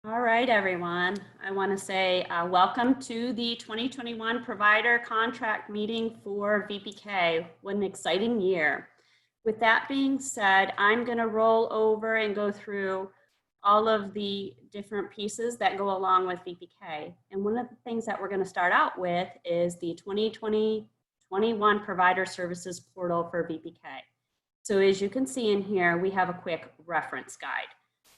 All right, everyone. I want to say welcome to the 2021 Provider Contract Meeting for VPK. What an exciting year. With that being said, I'm going to roll over and go through all of the different pieces that go along with VPK. And one of the things that we're going to start out with is the 2020-21 Provider Services Portal for VPK. So as you can see in here, we have a quick reference guide.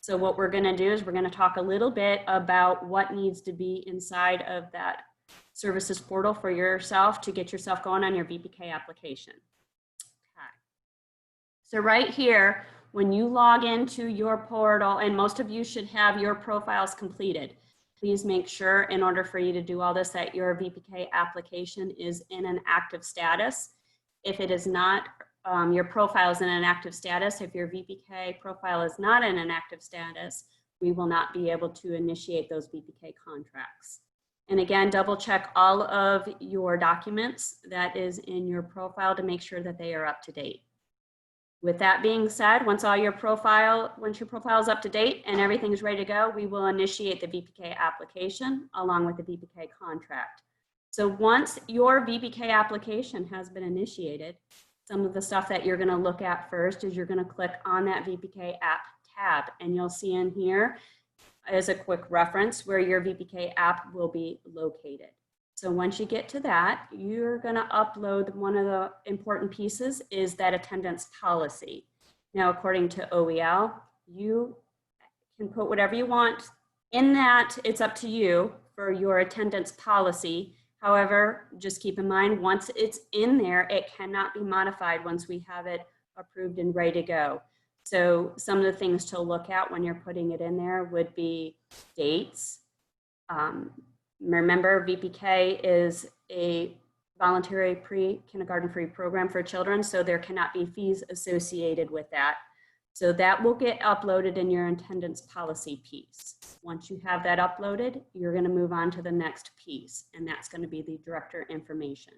So what we're going to do is we're going to talk a little bit about what needs to be inside of that services portal for yourself to get yourself going on your VPK application. Okay. So right here, when you log into your portal, and most of you should have your profiles completed, please make sure in order for you to do all this that your VPK application is in an active status. If it is not, your profile is in an active status. If your VPK profile is not in an active status, we will not be able to initiate those VPK contracts. And again, double check all of your documents that is in your profile to make sure that they are up to date. With that being said, once your profile is up to date and everything is ready to go, we will initiate the VPK application along with the VPK contract. So once your VPK application has been initiated, some of the stuff that you're going to look at first is you're going to click on that VPK app tab, and you'll see in here as a quick reference where your VPK app will be located. So once you get to that, you're going to upload one of the important pieces is that attendance policy. Now, according to OEL, you can put whatever you want in that. It's up to you for your attendance policy. However, just keep in mind, once it's in there, it cannot be modified once we have it approved and ready to go. So some of the things to look at when you're putting it in there would be dates. Remember, VPK is a voluntary pre-kindergarten free program for children, so there cannot be fees associated with that. So that will get uploaded in your attendance policy piece. Once you have that uploaded, you're going to move on to the next piece, and that's going to be the director information.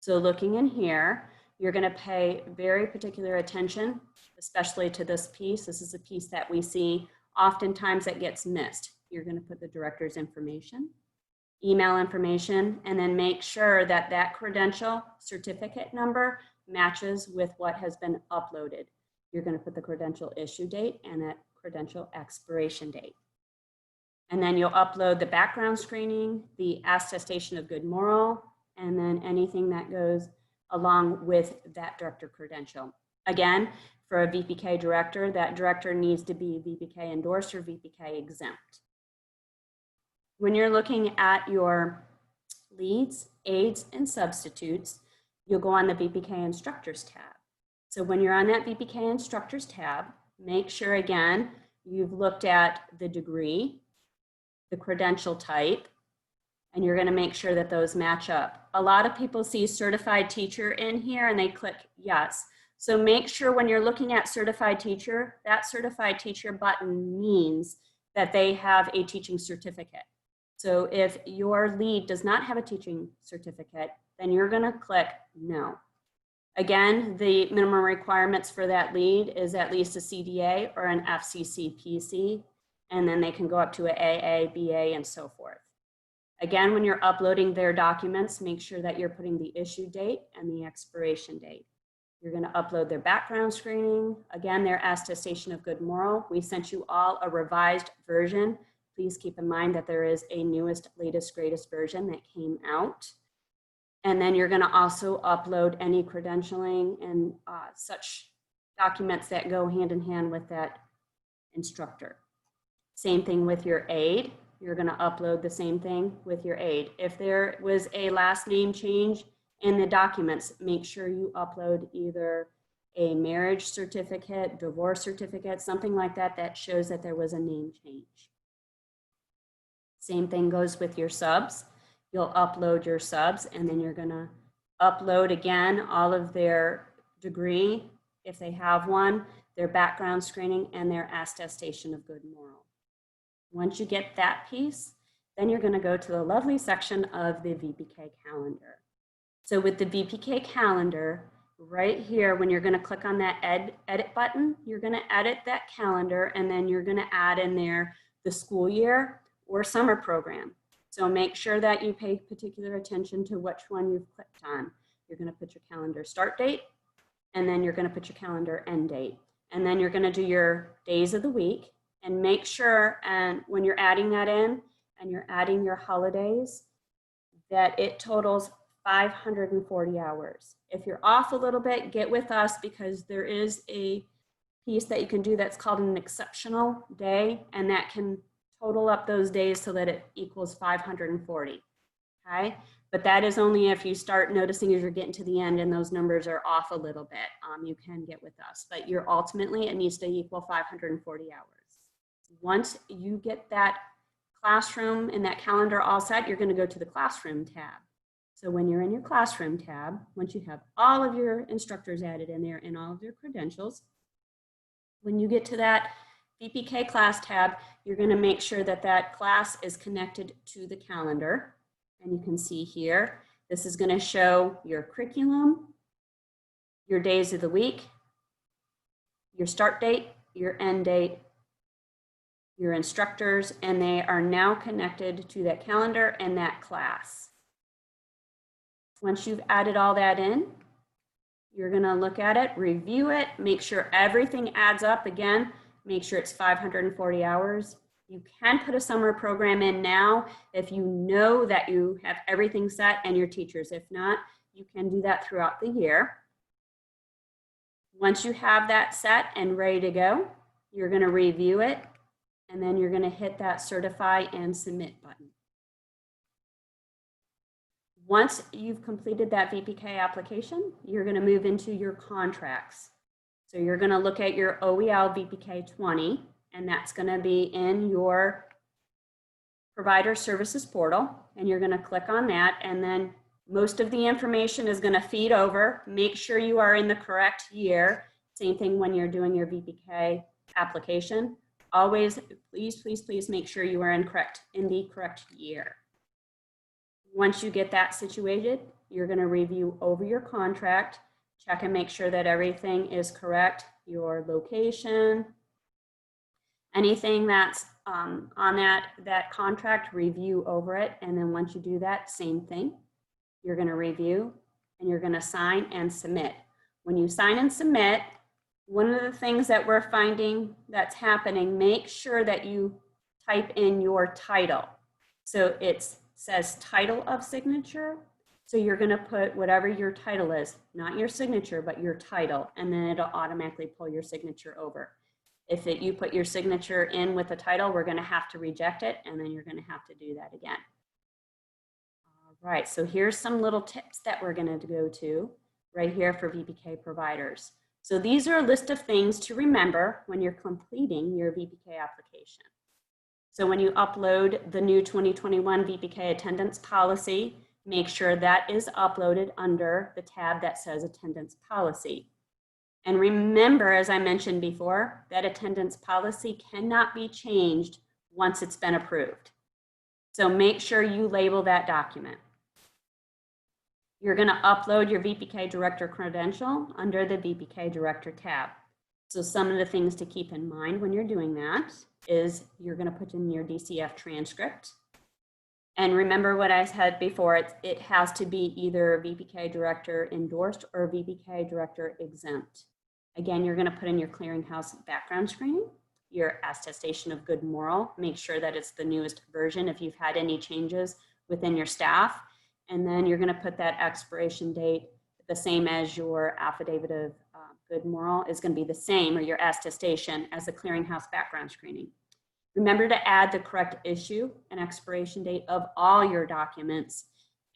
So looking in here, you're going to pay very particular attention, especially to this piece. This is a piece that we see oftentimes that gets missed. You're going to put the director's information, email information, and then make sure that that credential certificate number matches with what has been uploaded. You're going to put the credential issue date and a credential expiration date. And then you'll upload the background screening, the attestation of good moral, and then anything that goes along with that director credential. Again, for a VPK director, that director needs to be VPK endorsed or VPK exempt. When you're looking at your leads, aids, and substitutes, you'll go on the VPK Instructors tab. So when you're on that VPK Instructors tab, make sure again, you've looked at the degree, the credential type, and you're gonna make sure that those match up. A lot of people see certified teacher in here and they click yes. So make sure when you're looking at certified teacher, that certified teacher button means that they have a teaching certificate. So if your lead does not have a teaching certificate, then you're gonna click no. Again, the minimum requirements for that lead is at least a CDA or an FCC-PC, and then they can go up to an AA, BA, and so forth. Again, when you're uploading their documents, make sure that you're putting the issue date and the expiration date. You're going to upload their background screening, again, their attestation of good moral. We sent you all a revised version. Please keep in mind that there is a newest, latest, greatest version that came out. And then you're going to also upload any credentialing and such documents that go hand in hand with that instructor. Same thing with your aide. You're going to upload the same thing with your aide. If there was a last name change in the documents, make sure you upload either a marriage certificate, divorce certificate, something like that that shows that there was a name change. Same thing goes with your subs. You'll upload your subs, and then you're going to upload again all of their degree, if they have one, their background screening, and their attestation of good moral. Once you get that piece, then you're going to go to the lovely section of the VPK calendar. So with the VPK calendar, right here, when you're going to click on that edit button, you're going to edit that calendar, and then you're going to add in there the school year or summer program. So make sure that you pay particular attention to which one you've clicked on. You're going to put your calendar start date, and then you're going to put your calendar end date. And then you're going to do your days of the week, and make sure, and when you're adding that in and you're adding your holidays, that it totals 540 hours. If you're off a little bit, get with us, because there is a piece that you can do that's called an exceptional day, and that can total up those days so that it equals 540, okay? But that is only if you start noticing as you're getting to the end and those numbers are off a little bit, you can get with us. But you're ultimately, it needs to equal 540 hours. Once you get that classroom and that calendar all set, you're going to go to the classroom tab. So when you're in your classroom tab, once you have all of your instructors added in there and all of your credentials, when you get to that VPK class tab, you're going to make sure that that class is connected to the calendar. And you can see here, this is going to show your curriculum, your days of the week, your start date, your end date, your instructors, and they are now connected to that calendar and that class. Once you've added all that in, you're going to look at it, review it, make sure everything adds up. Again, make sure it's 540 hours. You can put a summer program in now if you know that you have everything set and your teachers. If not, you can do that throughout the year. Once you have that set and ready to go, you're going to review it, and then you're going to hit that certify and submit button. Once you've completed that VPK application, you're going to move into your contracts. So you're going to look at your OEL VPK 20, and that's going to be in your provider services portal, and you're going to click on that, and then most of the information is going to feed over. Make sure you are in the correct year. Same thing when you're doing your VPK application. Always, please, please, please make sure you are in the correct year. Once you get that situated, you're going to review over your contract, check and make sure that everything is correct, your location, anything that's on that contract, review over it. And then once you do that, same thing, you're going to review and you're going to sign and submit. When you sign and submit, one of the things that we're finding that's happening, make sure that you type in your title. So it says title of signature. So you're going to put whatever your title is, not your signature, but your title, and then it'll automatically pull your signature over. If you put your signature in with the title, we're going to have to reject it, and then you're going to have to do that again. All right, so here's some little tips that we're going to go to right here for VPK providers. So these are a list of things to remember when you're completing your VPK application. So when you upload the new 2021 VPK attendance policy, make sure that is uploaded under the tab that says attendance policy. And remember, as I mentioned before, that attendance policy cannot be changed once it's been approved. So make sure you label that document. You're going to upload your VPK Director credential under the VPK Director tab. So some of the things to keep in mind when you're doing that is you're going to put in your DCF transcript. And remember what I said before, it has to be either VPK Director endorsed or VPK Director exempt. Again, you're going to put in your clearinghouse background screening, your attestation of good moral, make sure that it's the newest version if you've had any changes within your staff. And then you're going to put that expiration date the same as your affidavit of good moral is going to be the same, or your attestation, as the clearinghouse background screening. Remember to add the correct issue and expiration date of all your documents,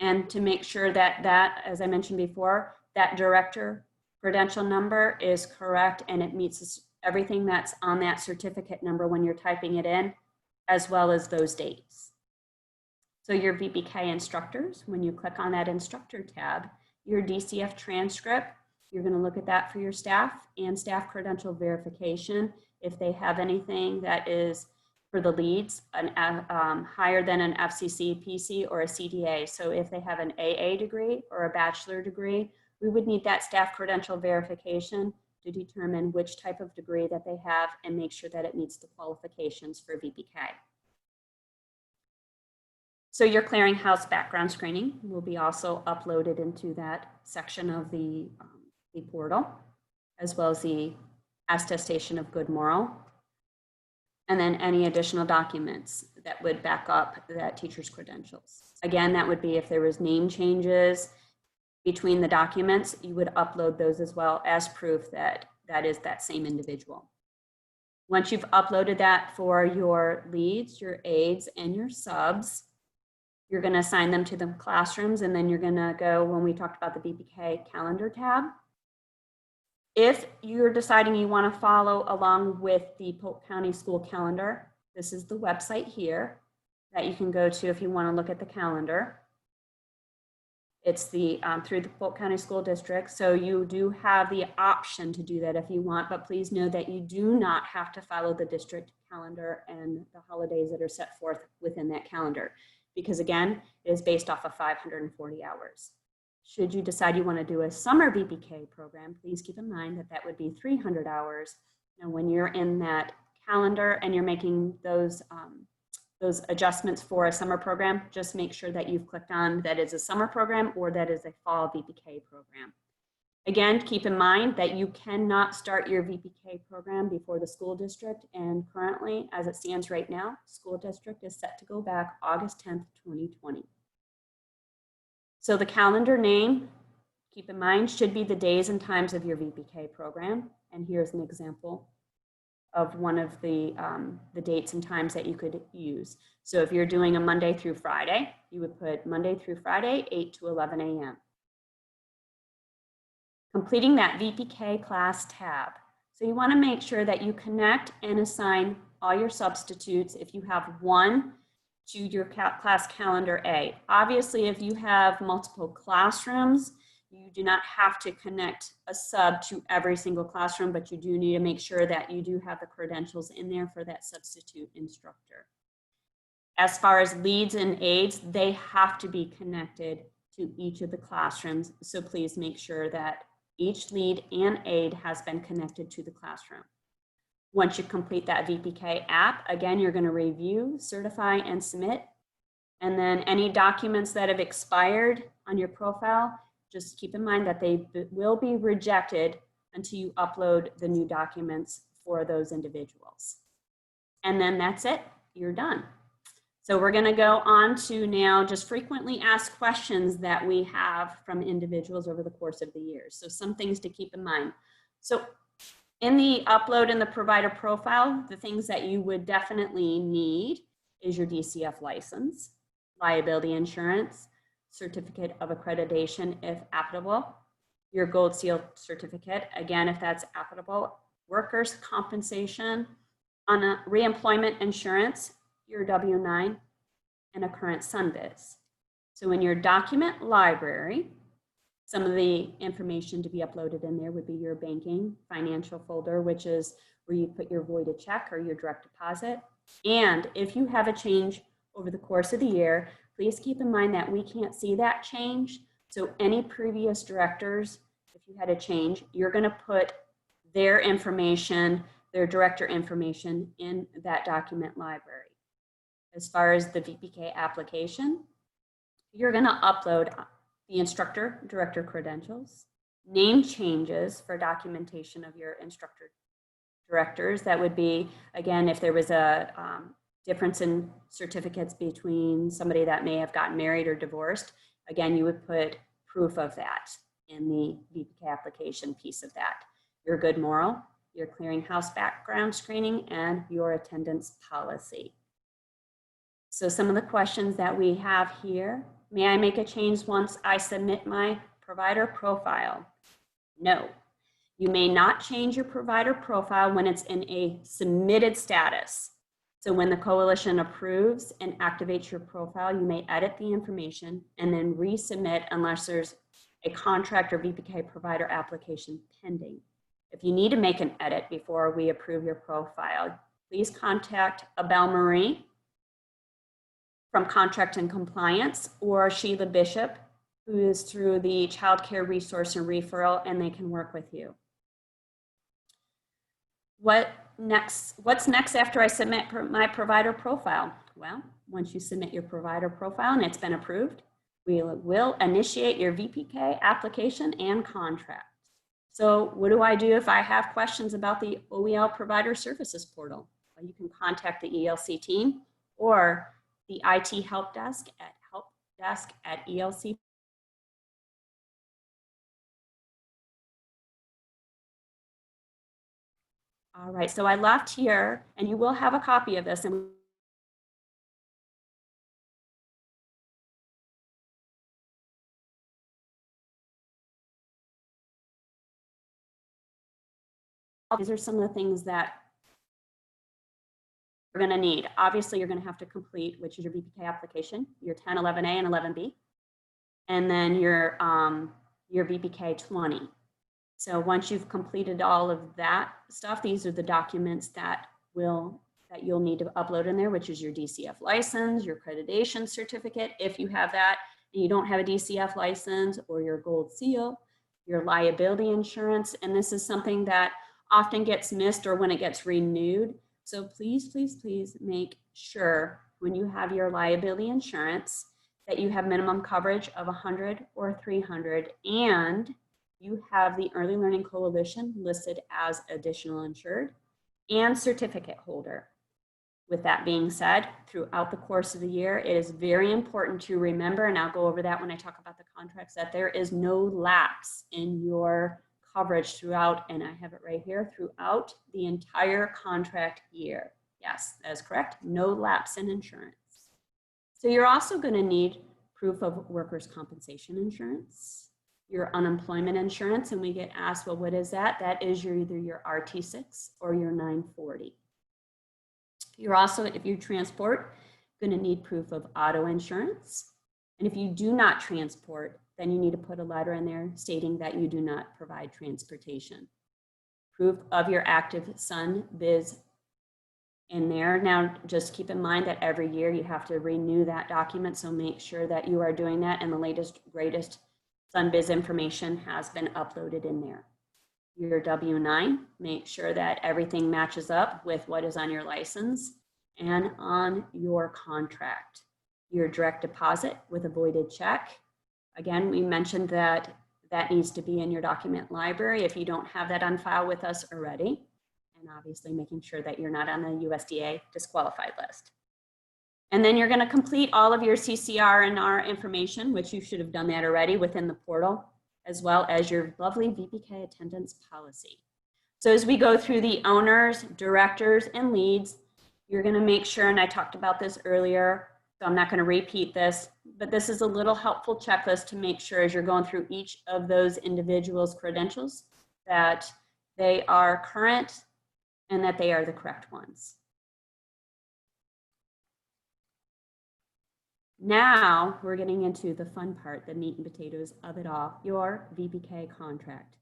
and to make sure that, as I mentioned before, that director credential number is correct and it meets everything that's on that certificate number when you're typing it in, as well as those dates. So your VPK instructors, when you click on that instructor tab, your DCF transcript, you're going to look at that for your staff and staff credential verification. If they have anything that is for the leads, higher than an FCC, PC, or a CDA. So if they have an AA degree or a bachelor degree, we would need that staff credential verification to determine which type of degree that they have and make sure that it meets the qualifications for VPK. So your clearinghouse background screening will be also uploaded into that section of the portal, as well as the attestation of good moral, and then any additional documents that would back up that teacher's credentials. Again, that would be if there was name changes between the documents, you would upload those as well as proof that that is that same individual. Once you've uploaded that for your leads, your aides, and your subs, you're going to assign them to the classrooms, and then you're going to go, when we talked about the Bpk calendar tab, if you're deciding you want to follow along with the Polk County school calendar, this is the website here that you can go to if you want to look at the calendar. It's the through the Polk County School District, so you do have the option to do that if you want, but please know that you do not have to follow the district calendar and the holidays that are set forth within that calendar, because again, it is based off of 540 hours. Should you decide you want to do a summer VPK program, please keep in mind that that would be 300 hours. And when you're in that calendar and you're making those adjustments for a summer program, just make sure that you've clicked on that is a summer program or that is a fall VPK program. Again, keep in mind that you cannot start your VPK program before the school district, and currently, as it stands right now, school district is set to go back August 10th, 2020. So the calendar name, keep in mind, should be the days and times of your VPK program. And here's an example of one of the dates and times that you could use. So if you're doing a Monday through Friday, you would put Monday through Friday, 8 to 11 a.m. Completing that VPK class tab. So you want to make sure that you connect and assign all your substitutes, if you have one, to your class calendar A. Obviously, if you have multiple classrooms, you do not have to connect a sub to every single classroom, but you do need to make sure that you do have the credentials in there for that substitute instructor. As far as leads and aides, they have to be connected to each of the classrooms. So please make sure that each lead and aide has been connected to the classroom. Once you complete that VPK app, again, you're going to review, certify, and submit. And then any documents that have expired on your profile, just keep in mind that they will be rejected until you upload the new documents for those individuals. And then that's it, you're done. So we're going to go on to now just frequently asked questions that we have from individuals over the course of the year. So some things to keep in mind. So in the upload in the provider profile, the things that you would definitely need is your DCF license, liability insurance, certificate of accreditation if applicable, your gold seal certificate, again, if that's applicable, workers' compensation, on a reemployment insurance, your W-9, and a current SunViz. So in your document library, some of the information to be uploaded in there would be your banking financial folder, which is where you put your voided check or your direct deposit. And if you have a change over the course of the year, please keep in mind that we can't see that change. So any previous directors, if you had a change, you're going to put their information, their director information in that document library. As far as the VPK application, you're going to upload the instructor director credentials, name changes for documentation of your instructor directors. That would be, again, if there was a difference in certificates between somebody that may have gotten married or divorced, again, you would put proof of that in the VPK application piece of that. Your good moral, your clearinghouse background screening, and your attendance policy. So some of the questions that we have here: may I make a change once I submit my provider profile? No. You may not change your provider profile when it's in a submitted status. So when the coalition approves and activates your profile, you may edit the information and then resubmit unless there's a contract or VPK provider application pending. If you need to make an edit before we approve your profile, please contact Abel Marie from Contract and Compliance, or Sheila Bishop, who is through the Child Care Resource and Referral, and they can work with you. What's next after I submit my provider profile? Well, once you submit your provider profile and it's been approved, we will initiate your VPK application and contract. So what do I do if I have questions about the OEL Provider Services Portal? Well, you can contact the ELC team or the IT help desk at helpdesk@ELC. All right, so I left here, and you will have a copy of this. And these are some of the things that you're going to need. Obviously, you're going to have to complete, which is your VPK application, your 10, 11A, and 11B, and then your VPK 20. So once you've completed all of that stuff, these are the documents that you'll need to upload in there, which is your DCF license, your accreditation certificate, if you have that, and you don't have a DCF license, or your gold seal, your liability insurance. And this is something that often gets missed or when it gets renewed. So please, please, please make sure when you have your liability insurance that you have minimum coverage of 100 or 300, and you have the Early Learning Coalition listed as additional insured and certificate holder. With that being said, throughout the course of the year, it is very important to remember, and I'll go over that when I talk about the contracts, that there is no lapse in your coverage throughout, and I have it right here, throughout the entire contract year. Yes, that is correct. No lapse in insurance. So you're also going to need proof of workers' compensation insurance, your unemployment insurance, and we get asked, well, what is that? That is either your RT6 or your 940. You're also, if you transport, going to need proof of auto insurance. And if you do not transport, then you need to put a letter in there stating that you do not provide transportation. Proof of your active Sun Biz in there. Now, just keep in mind that every year you have to renew that document, so make sure that you are doing that and the latest, greatest SunBiz information has been uploaded in there. Your W-9, make sure that everything matches up with what is on your license and on your contract. Your direct deposit with a voided check. Again, we mentioned that that needs to be in your document library if you don't have that on file with us already. And obviously making sure that you're not on the USDA disqualified list. And then you're going to complete all of your CCR and R information, which you should have done that already within the portal, as well as your lovely VPK attendance policy. So as we go through the owners, directors, and leads, you're going to make sure, and I talked about this earlier, so I'm not going to repeat this, but this is a little helpful checklist to make sure as you're going through each of those individuals' credentials that they are current and that they are the correct ones. Now we're getting into the fun part, the meat and potatoes of it all, your VPK contract.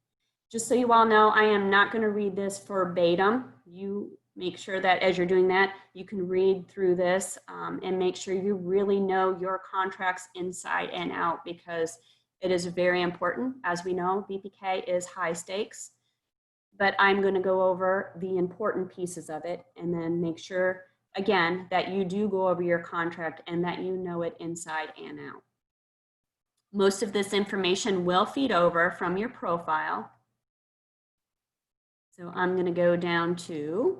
Just so you all know, I am not going to read this verbatim. You make sure that as you're doing that, you can read through this and make sure you really know your contracts inside and out, because it is very important. As we know, VPK is high stakes, but I'm going to go over the important pieces of it and then make sure, again, that you do go over your contract and that you know it inside and out. Most of this information will feed over from your profile. So I'm going to go down to,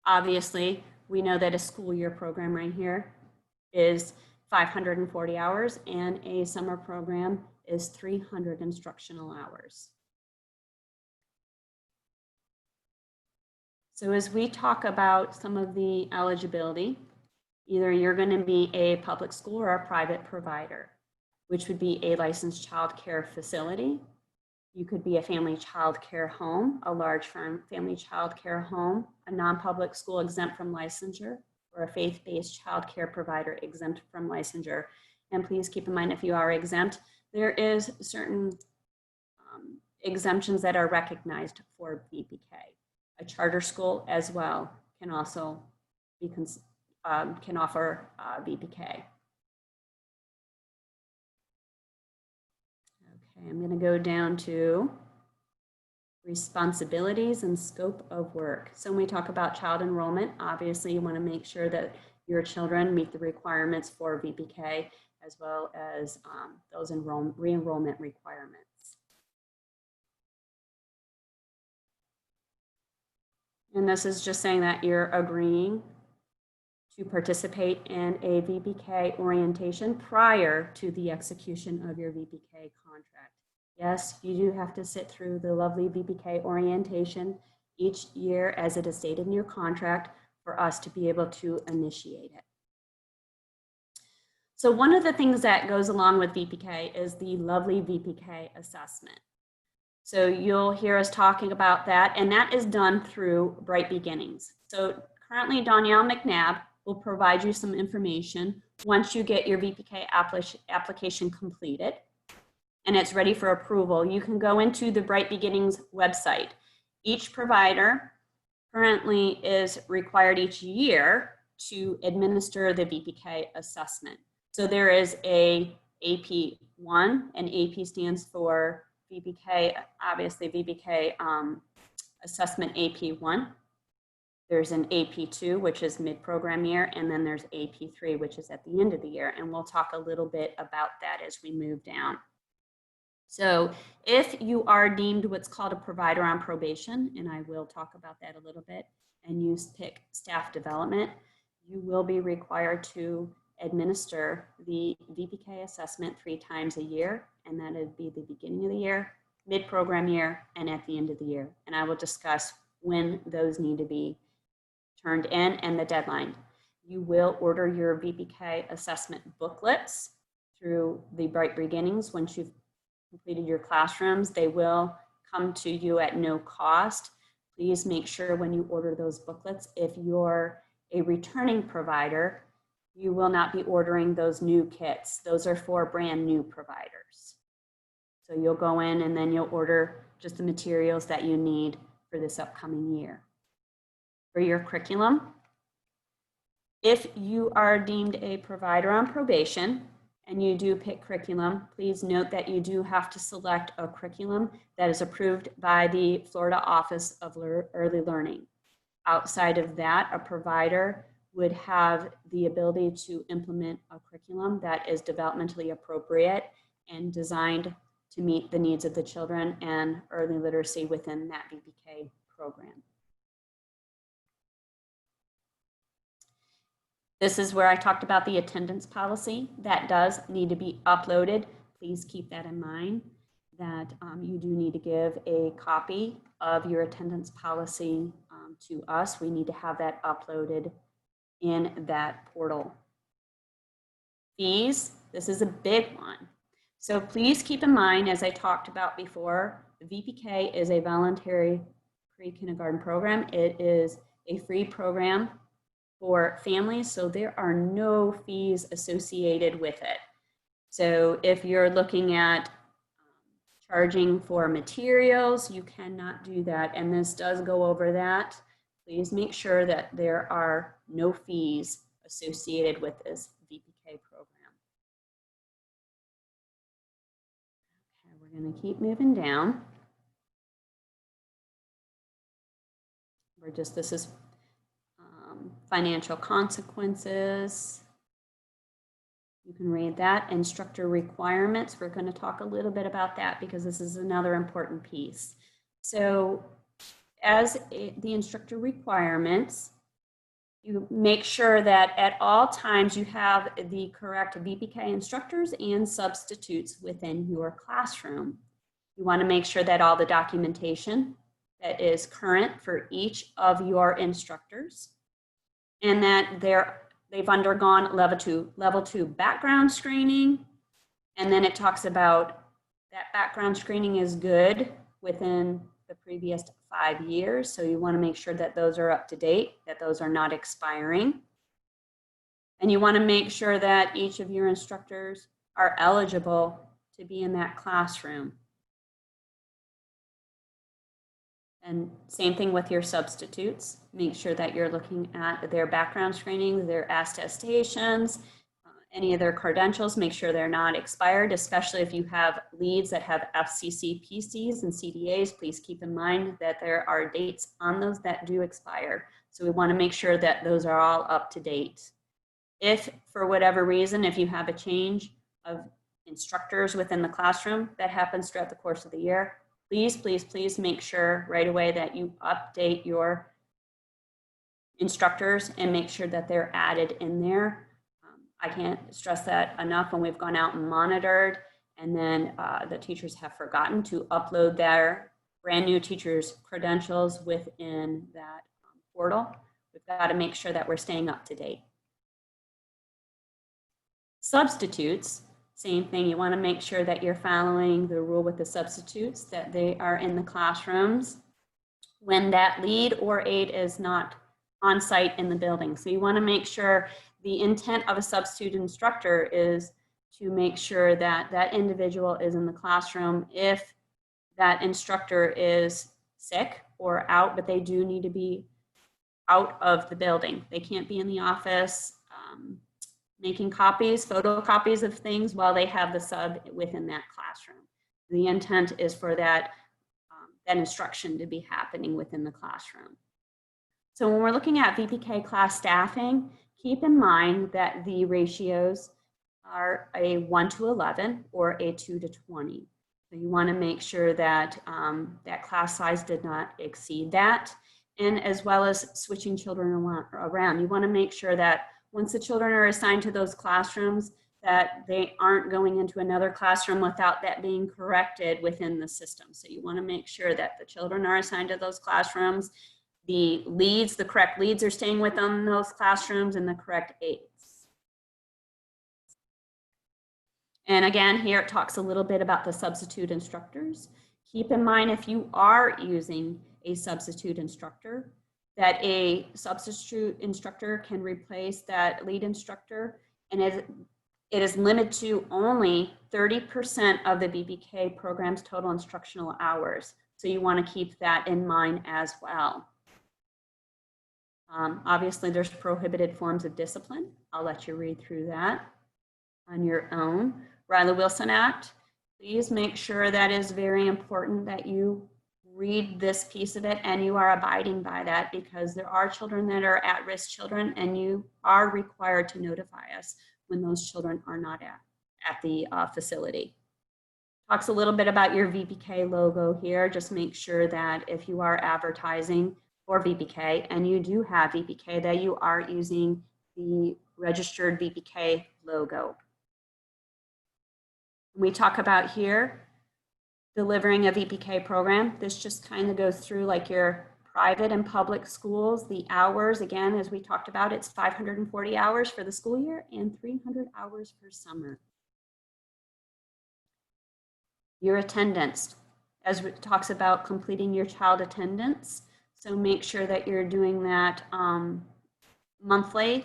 obviously, we know that a school year program right here is 540 hours and a summer program is 300 instructional hours. So as we talk about some of the eligibility, either you're going to be a public school or a private provider, which would be a licensed child care facility. You could be a family child care home, a large family child care home, a non-public school exempt from licensure, or a faith-based child care provider exempt from licensure. And please keep in mind, if you are exempt, there is certain exemptions that are recognized for VPK. A charter school as well can also be can offer VPK. Okay, I'm going to go down to responsibilities and scope of work. So when we talk about child enrollment, obviously you want to make sure that your children meet the requirements for VPK as well as those re-enrollment requirements. And this is just saying that you're agreeing to participate in a VPK orientation prior to the execution of your VPK contract. Yes, you do have to sit through the lovely VPK orientation each year as it is stated in your contract for us to be able to initiate it. So one of the things that goes along with VPK is the lovely VPK assessment. So you'll hear us talking about that, and that is done through Bright Beginnings. So currently Danielle McNabb will provide you some information once you get your VPK application completed and it's ready for approval. You can go into the Bright Beginnings website. Each provider currently is required each year to administer the VPK assessment. So there is a AP1, and AP stands for VPK, obviously VPK Assessment AP1. There's an AP2, which is mid-program year, and then there's AP3, which is at the end of the year. And we'll talk a little bit about that as we move down. So if you are deemed what's called a provider on probation, and I will talk about that a little bit, and you pick staff development, you will be required to administer the VPK assessment 3 times a year, and that would be the beginning of the year, mid-program year, and at the end of the year. And I will discuss when those need to be turned in and the deadline. You will order your VPK assessment booklets through the Bright Beginnings. Once you've completed your classrooms, they will come to you at no cost. Please make sure when you order those booklets, if you're a returning provider, you will not be ordering those new kits. Those are for brand new providers. So you'll go in and then you'll order just the materials that you need for this upcoming year. For your curriculum, if you are deemed a provider on probation and you do pick curriculum, please note that you do have to select a curriculum that is approved by the Florida Office of Early Learning. Outside of that, a provider would have the ability to implement a curriculum that is developmentally appropriate and designed to meet the needs of the children and early literacy within that VPK program. This is where I talked about the attendance policy. That does need to be uploaded. Please keep that in mind, that you do need to give a copy of your attendance policy to us. We need to have that uploaded in that portal. Fees, this is a big one. So please keep in mind, as I talked about before, the VPK is a voluntary pre-kindergarten program. It is a free program for families, so there are no fees associated with it. So if you're looking at charging for materials, you cannot do that, and this does go over that. Please make sure that there are no fees associated with this VPK program. Okay, we're going to keep moving down. This is financial consequences. You can read that. Instructor requirements. We're going to talk a little bit about that because this is another important piece. So as the instructor requirements, you make sure that at all times you have the correct VPK instructors and substitutes within your classroom. You want to make sure that all the documentation that is current for each of your instructors, and that they've undergone level two background screening, and then it talks about that background screening is good within the previous 5 years, so you want to make sure that those are up to date, that those are not expiring. And you want to make sure that each of your instructors are eligible to be in that classroom. And same thing with your substitutes. Make sure that you're looking at their background screenings, their attestations, any of their credentials, make sure they're not expired, especially if you have leads that have FCC PCs and CDAs. Please keep in mind that there are dates on those that do expire. So we want to make sure that those are all up to date. If for whatever reason, if you have a change of instructors within the classroom that happens throughout the course of the year, please, please, please make sure right away that you update your instructors and make sure that they're added in there. I can't stress that enough when we've gone out and monitored and then the teachers have forgotten to upload their brand new teachers' credentials within that portal. We've got to make sure that we're staying up to date. Substitutes, same thing. You want to make sure that you're following the rule with the substitutes, that they are in the classrooms when that lead or aide is not on site in the building. So you want to make sure the intent of a substitute instructor is to make sure that that individual is in the classroom if that instructor is sick or out, but they do need to be out of the building. They can't be in the office making copies, photocopies of things while they have the sub within that classroom. The intent is for that, that instruction to be happening within the classroom. So when we're looking at VPK class staffing, keep in mind that the ratios are a 1:11 or a 2:20. So you want to make sure that that class size did not exceed that. And as well as switching children around, you want to make sure that once the children are assigned to those classrooms, that they aren't going into another classroom without that being corrected within the system. So you want to make sure that the children are assigned to those classrooms, the leads, the correct leads are staying within those classrooms, and the correct aides. And again, here it talks a little bit about the substitute instructors. Keep in mind, if you are using a substitute instructor, that a substitute instructor can replace that lead instructor, and it is limited to only 30% of the Bpk program's total instructional hours. So you want to keep that in mind as well. Obviously, there's prohibited forms of discipline. I'll let you read through that on your own. Riley-Wilson Act, please make sure that is very important that you read this piece of it and you are abiding by that, because there are children that are at-risk children and you are required to notify us when those children are not at the facility. Talks a little bit about your VPK logo here. Just make sure that if you are advertising for VPK and you do have VPK, that you are using the registered VPK logo. We talk about here delivering a VPK program. This just kind of goes through like your private and public schools. The hours, again, as we talked about, it's 540 hours for the school year and 300 hours for summer. Your attendance, as it talks about completing your child attendance. So make sure that you're doing that monthly,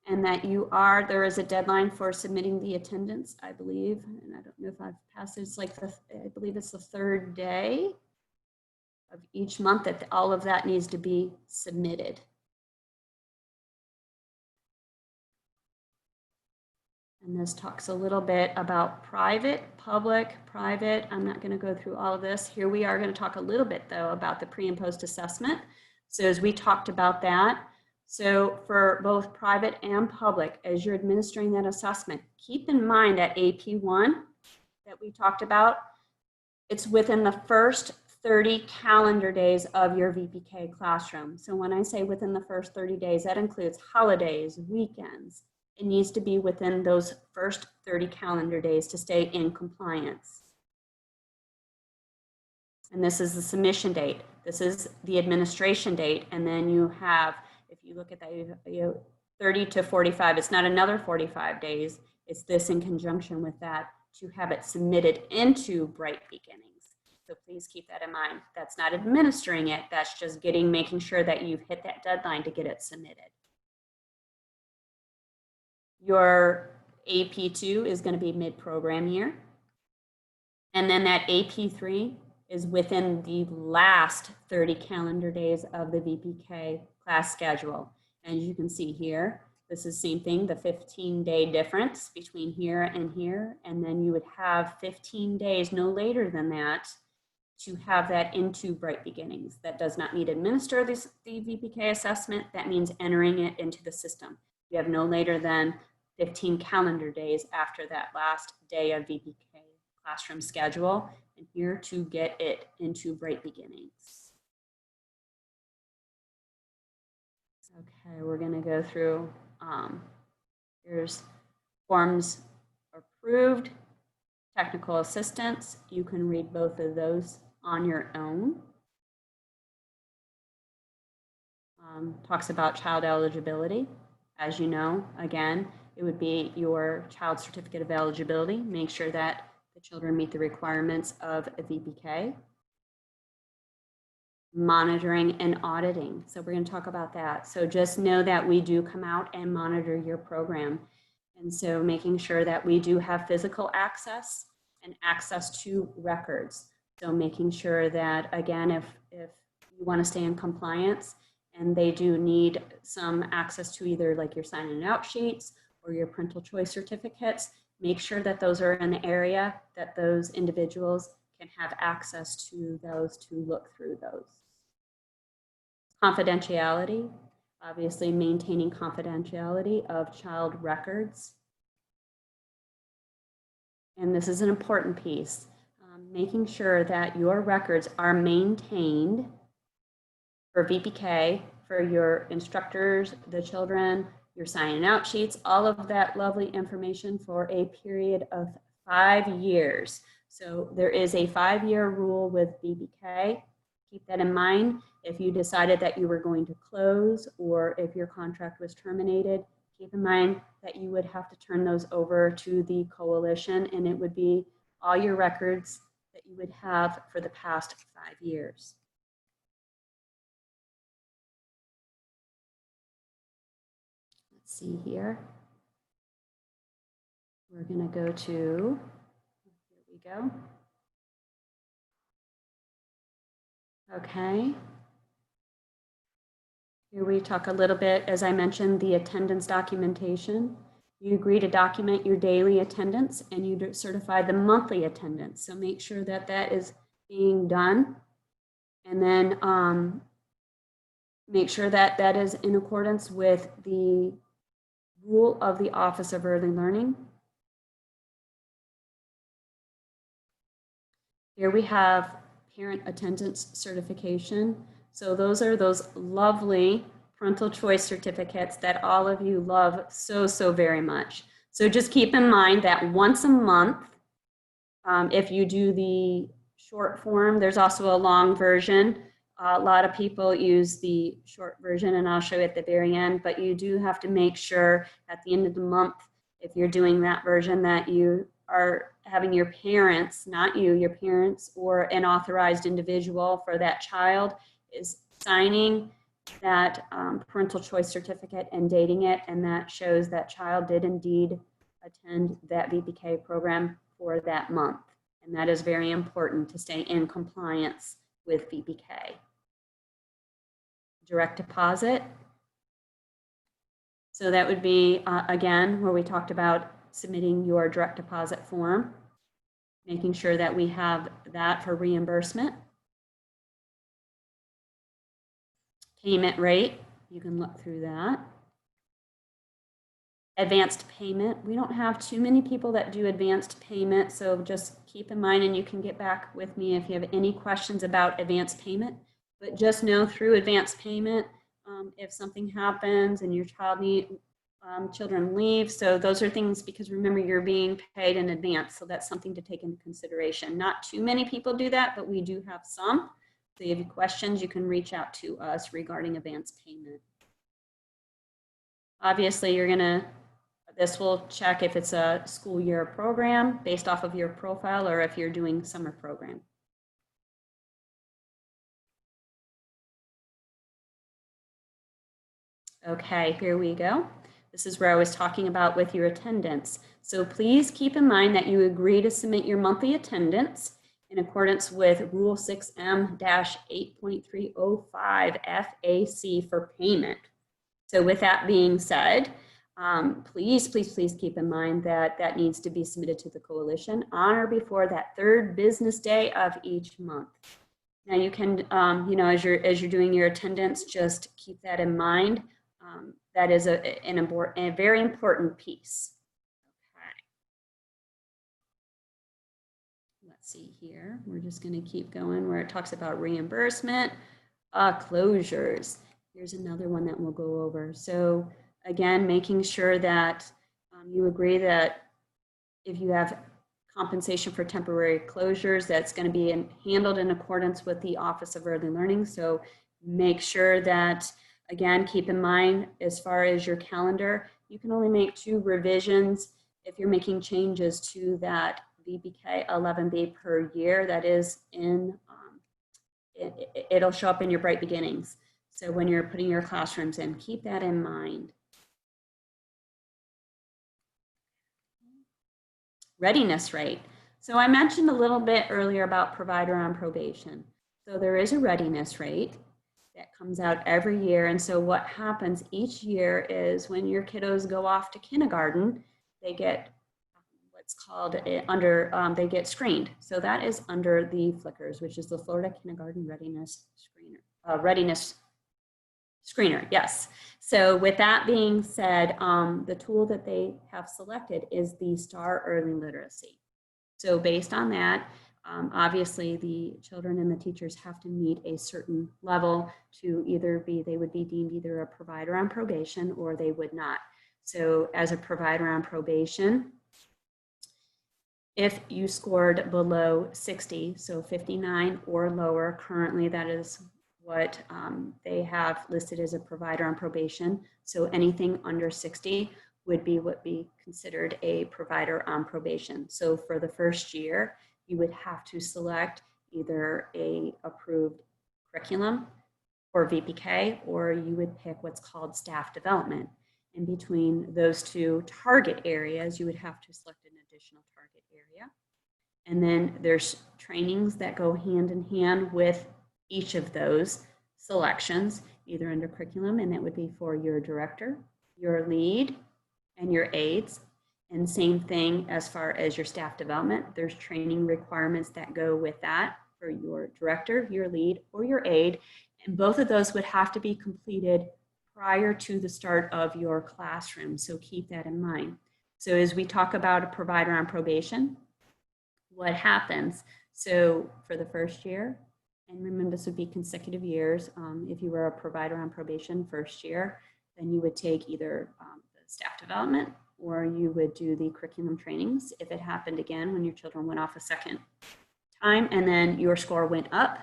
and that there is a deadline for submitting the attendance, I believe, and I don't know if I've passed it. It's like I believe it's the third day of each month that all of that needs to be submitted. And this talks a little bit about private, public, private. I'm not going to go through all of this. Here we are going to talk a little bit, though, about the pre and post assessment. So as we talked about that, so for both private and public, as you're administering that assessment, keep in mind that AP1 that we talked about, it's within the first 30 calendar days of your VPK classroom. So when I say within the first 30 days, that includes holidays, weekends. It needs to be within those first 30 calendar days to stay in compliance. And this is the submission date. This is the administration date. And then you have, if you look at that, 30 to 45, it's not another 45 days. It's this in conjunction with that to have it submitted into Bright Beginnings. So please keep that in mind. That's not administering it. That's just making sure that you've hit that deadline to get it submitted. Your AP2 is going to be mid-program year. And then that AP3 is within the last 30 calendar days of the VPK class schedule. And as you can see here, this is the same thing, the 15-day difference between here and here, and then you would have 15 days, no later than that, to have that into Bright Beginnings. That does not need to administer the VPK assessment. That means entering it into the system. You have no later than 15 calendar days after that last day of VPK classroom schedule, and here to get it into Bright Beginnings. Okay, we're going to go through, here's forms approved, technical assistance. You can read both of those on your own. Talks about child eligibility. As you know, again, it would be your child certificate of eligibility. Make sure that the children meet the requirements of a VPK. Monitoring and auditing. So we're going to talk about that. So just know that we do come out and monitor your program. And so making sure that we do have physical access and access to records. So making sure that, again, if you want to stay in compliance and they do need some access to either like your sign and out sheets or your parental choice certificates, make sure that those are in the area that those individuals can have access to those to look through those. Confidentiality, obviously maintaining confidentiality of child records. And this is an important piece, making sure that your records are maintained for VPK, for your instructors, the children, your sign and out sheets, all of that lovely information for a period of 5 years. So there is a 5-year rule with VPK. Keep that in mind. If you decided that you were going to close or if your contract was terminated, keep in mind that you would have to turn those over to the coalition, and it would be all your records that you would have for the past 5 years. Let's see here. We're going to go to, here we go. Okay. Here we talk a little bit, as I mentioned, the attendance documentation. You agree to document your daily attendance and you certify the monthly attendance. So make sure that that is being done. And then make sure that that is in accordance with the rule of the Office of Early Learning. Here we have parent attendance certification. So those are those lovely parental choice certificates that all of you love so, so very much. So just keep in mind that once a month, if you do the short form, there's also a long version. A lot of people use the short version, and I'll show you at the very end, but you do have to make sure at the end of the month, if you're doing that version, that you are having your parents, not you, your parents or an authorized individual for that child is signing that parental choice certificate and dating it, and that shows that child did indeed attend that VPK program for that month. And that is very important to stay in compliance with VPK. Direct deposit. So that would be, again, where we talked about submitting your direct deposit form, making sure that we have that for reimbursement. Payment rate, you can look through that. Advanced payment, we don't have too many people that do advanced payment, so just keep in mind, and you can get back with me if you have any questions about advanced payment, but just know through advanced payment, if something happens and your children leave, so those are things, because remember you're being paid in advance, so that's something to take into consideration. Not too many people do that, but we do have some. So if you have questions, you can reach out to us regarding advance payment. Obviously, this will check if it's a school year program based off of your profile or if you're doing summer program. Okay, here we go. This is where I was talking about with your attendance. So please keep in mind that you agree to submit your monthly attendance in accordance with Rule 6M-8.305 FAC for payment. So with that being said, Please, please, please keep in mind that that needs to be submitted to the coalition on or before that 3rd business day of each month. Now you can, you know, as you're doing your attendance, just keep that in mind. That is a very important piece. Okay. Let's see here. We're just going to keep going where it talks about reimbursement closures. Here's another one that we'll go over. So again, making sure that you agree that if you have compensation for temporary closures, that's going to be handled in accordance with the Office of Early Learning. So make sure that, again, keep in mind as far as your calendar, you can only make 2 revisions if you're making changes to that VPK 11B per year. That is in, it'll show up in your Bright Beginnings. So when you're putting your classrooms in, keep that in mind. Readiness rate. So I mentioned a little bit earlier about provider on probation. So there is a readiness rate that comes out every year. And so what happens each year is when your kiddos go off to kindergarten, they get what's called they get screened. So that is under the FLICRs, which is the Florida Kindergarten Readiness Screener, yes. So with that being said, the tool that they have selected is the STAR Early Literacy. So based on that, obviously the children and the teachers have to meet a certain level to either be, they would be deemed either a provider on probation or they would not. So as a provider on probation, if you scored below 60, so 59 or lower, currently that is what they have listed as a provider on probation. So anything under 60 would be what be considered a provider on probation. So for the first year, you would have to select either a approved curriculum or VPK, or you would pick what's called staff development. In between those 2 target areas, you would have to select an additional target area. And then there's trainings that go hand in hand with each of those selections, either under curriculum, and that would be for your director, your lead, and your aides. And same thing as far as your staff development. There's training requirements that go with that for your director, your lead, or your aide. And both of those would have to be completed prior to the start of your classroom. So keep that in mind. So as we talk about a provider on probation, what happens? So for the first year, and remember this would be consecutive years. If you were a provider on probation first year, then you would take either the staff development or you would do the curriculum trainings. If it happened again when your children went off a second time and then your score went up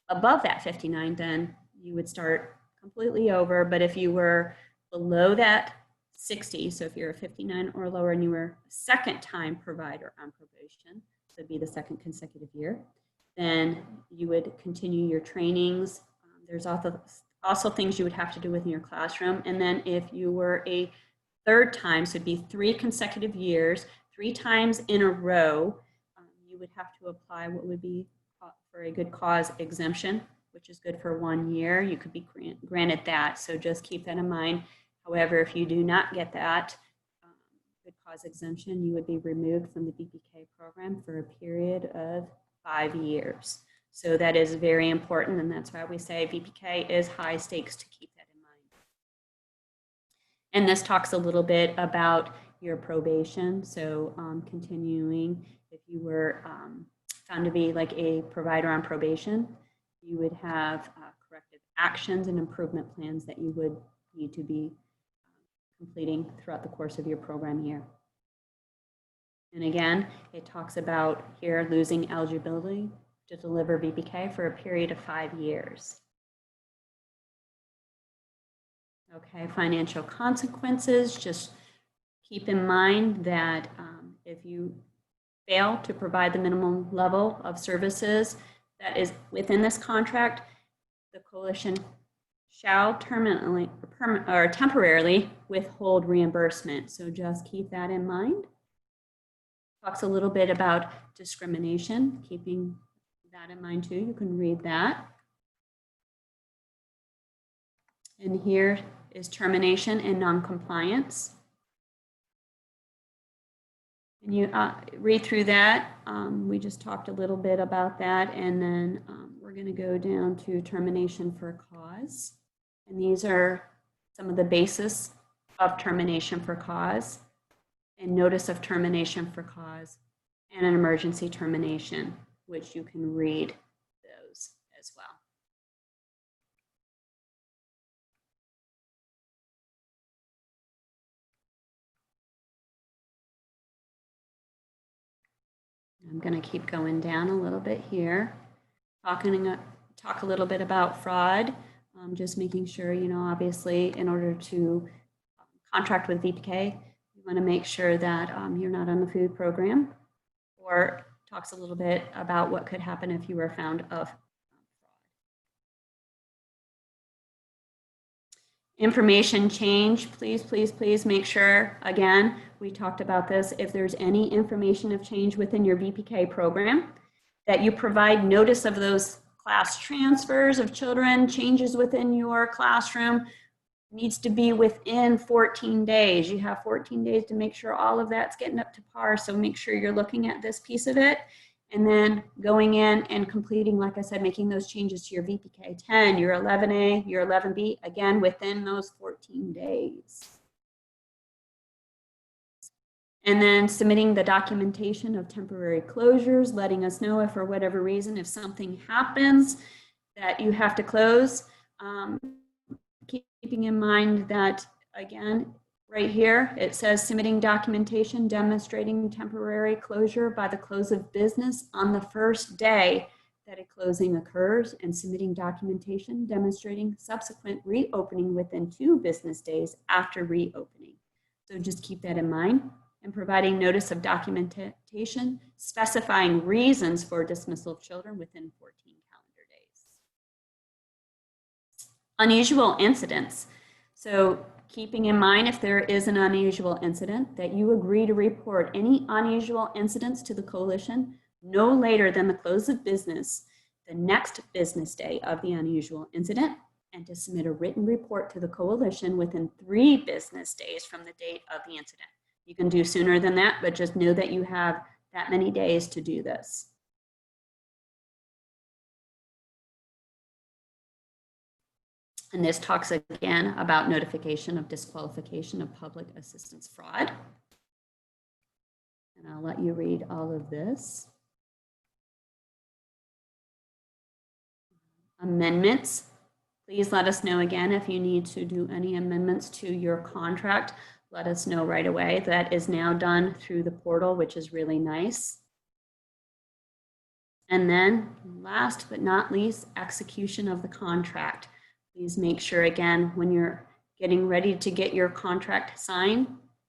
above that 59, then you would start completely over. But if you were below that 60, so if you're a 59 or lower and you were a second time provider on probation, so it'd be the second consecutive year, then you would continue your trainings. There's also things you would have to do within your classroom. And then if you were a third time, so it'd be 3 consecutive years, 3 times in a row, you would have to apply what would be for a good cause exemption, which is good for 1 year. You could be granted that. So just keep that in mind. However, if you do not get that good cause exemption, you would be removed from the Bpk program for a period of 5 years. So that is very important, and that's why we say VPK is high stakes, to keep that in mind. And this talks a little bit about your probation. So continuing, if you were found to be like a provider on probation, you would have corrective actions and improvement plans that you would need to be completing throughout the course of your program year. And again, it talks about here losing eligibility to deliver VPK for a period of 5 years. Okay, financial consequences. Just keep in mind that if you fail to provide the minimum level of services that is within this contract, the coalition shall temporarily withhold reimbursement. So just keep that in mind. Talks a little bit about discrimination, keeping that in mind too. You can read that. And here is termination and non-compliance. And you read through that. We just talked a little bit about that, and then we're going to go down to termination for cause. And these are some of the basis of termination for cause, and notice of termination for cause, and an emergency termination, which you can read those as well. I'm going to keep going down a little bit here, talk a little bit about fraud, just making sure, you know, obviously in order to contract with VPK, you want to make sure that you're not on the food program, or talks a little bit about what could happen if you were found of fraud. Information change, please, please, please make sure, again, we talked about this, if there's any information of change within your VPK program, that you provide notice of those class transfers of children, changes within your classroom, needs to be within 14 days. You have 14 days to make sure all of that's getting up to par, so make sure you're looking at this piece of it, and then going in and completing, like I said, making those changes to your VPK 10, your 11A, your 11B, again, within those 14 days. And then submitting the documentation of temporary closures, letting us know if for whatever reason, if something happens that you have to close. Keeping in mind that, again, right here, it says submitting documentation demonstrating temporary closure by the close of business on the first day that a closing occurs, and submitting documentation demonstrating subsequent reopening within 2 business days after reopening. So just keep that in mind. And providing notice of documentation specifying reasons for dismissal of children within 14 calendar days. Unusual incidents. So keeping in mind, if there is an unusual incident, that you agree to report any unusual incidents to the coalition no later than the close of business the next business day of the unusual incident, and to submit a written report to the coalition within 3 business days from the date of the incident. You can do sooner than that, but just know that you have that many days to do this. And this talks again about notification of disqualification of public assistance fraud. And I'll let you read all of this. Amendments. Please let us know again if you need to do any amendments to your contract. Let us know right away. That is now done through the portal, which is really nice. And then last but not least, execution of the contract. Please make sure, again, when you're getting ready to get your contract signed,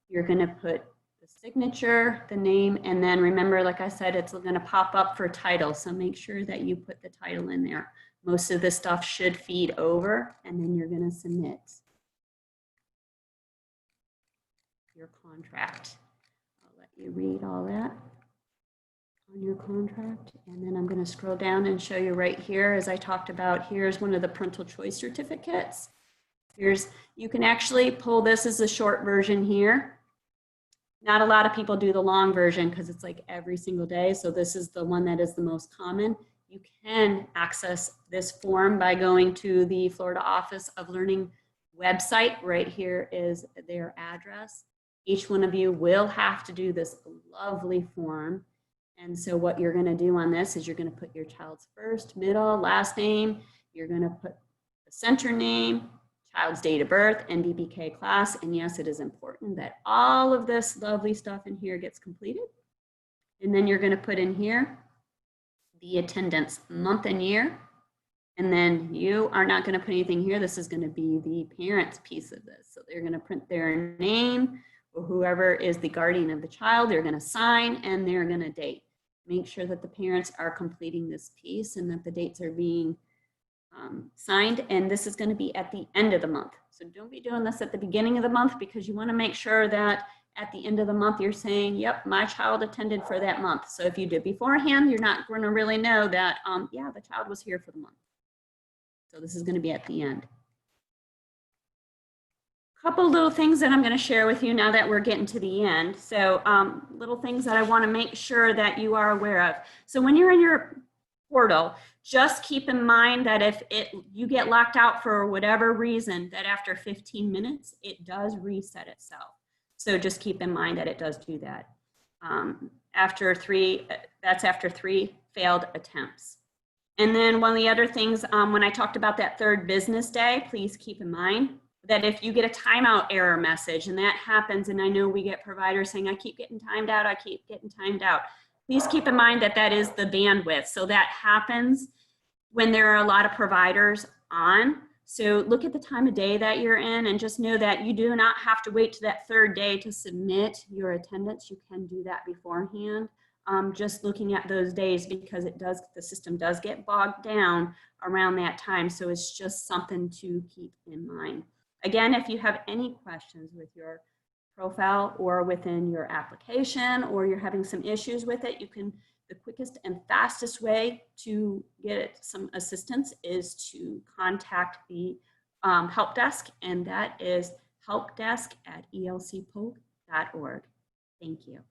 you're going to put the signature, the name, and then remember, like I said, it's going to pop up for title. So make sure that you put the title in there. Most of this stuff should feed over, and then you're going to submit your contract. I'll let you read all that on your contract. And then I'm going to scroll down and show you right here, as I talked about, here's one of the parental choice certificates. You can actually pull this as a short version here. Not a lot of people do the long version because it's like every single day. So this is the one that is the most common. You can access this form by going to the Florida Office of Learning website. Right here is their address. Each one of you will have to do this lovely form. And so what you're going to do on this is you're going to put your child's first, middle, last name. You're going to put the center name, child's date of birth, and Bpk class. And yes, it is important that all of this lovely stuff in here gets completed. And then you're going to put in here the attendance month and year. And then you are not going to put anything here. This is going to be the parent's piece of this. So they're going to print their name, or whoever is the guardian of the child, they're going to sign, and they're going to date. Make sure that the parents are completing this piece and that the dates are being signed. And this is going to be at the end of the month. So don't be doing this at the beginning of the month, because you want to make sure that at the end of the month, you're saying, yep, my child attended for that month. So if you did beforehand, you're not going to really know that, yeah, the child was here for the month. So this is going to be at the end. couple little things that I'm going to share with you now that we're getting to the end. So little things that I want to make sure that you are aware of. So when you're in your portal, just keep in mind that if you get locked out for whatever reason, that after 15 minutes, it does reset itself. So just keep in mind that it does do that. That's after 3 failed attempts. And then one of the other things, when I talked about that 3rd business day, please keep in mind that if you get a timeout error message, and that happens, and I know we get providers saying, I keep getting timed out, I keep getting timed out. Please keep in mind that that is the bandwidth. So that happens when there are a lot of providers on. So look at the time of day that you're in and just know that you do not have to wait to that 3rd day to submit your attendance. You can do that beforehand. Just looking at those days, because the system does get bogged down around that time. So it's just something to keep in mind. Again, if you have any questions with your profile or within your application, or you're having some issues with it, the quickest and fastest way to get some assistance is to contact the help desk, and that is helpdesk@elcpoke.org. Thank you.